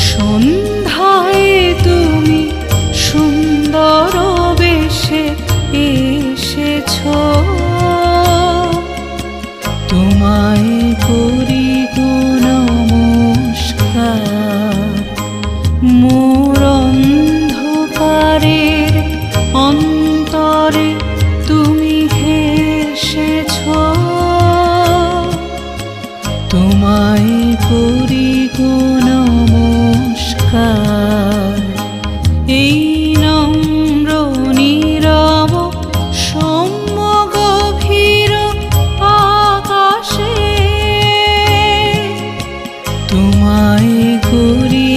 সন্ধ্যায় তুমি সুন্দর বেশে এসেছ, তোমায় করি গো নমস্কার। মোর অন্ধকারের অন্তরে তুমি হেসেছ, তোমায় করি গো নমস্কার। এই নম্র নীরব সৌম্য গভীর আকাশে তোমায় করি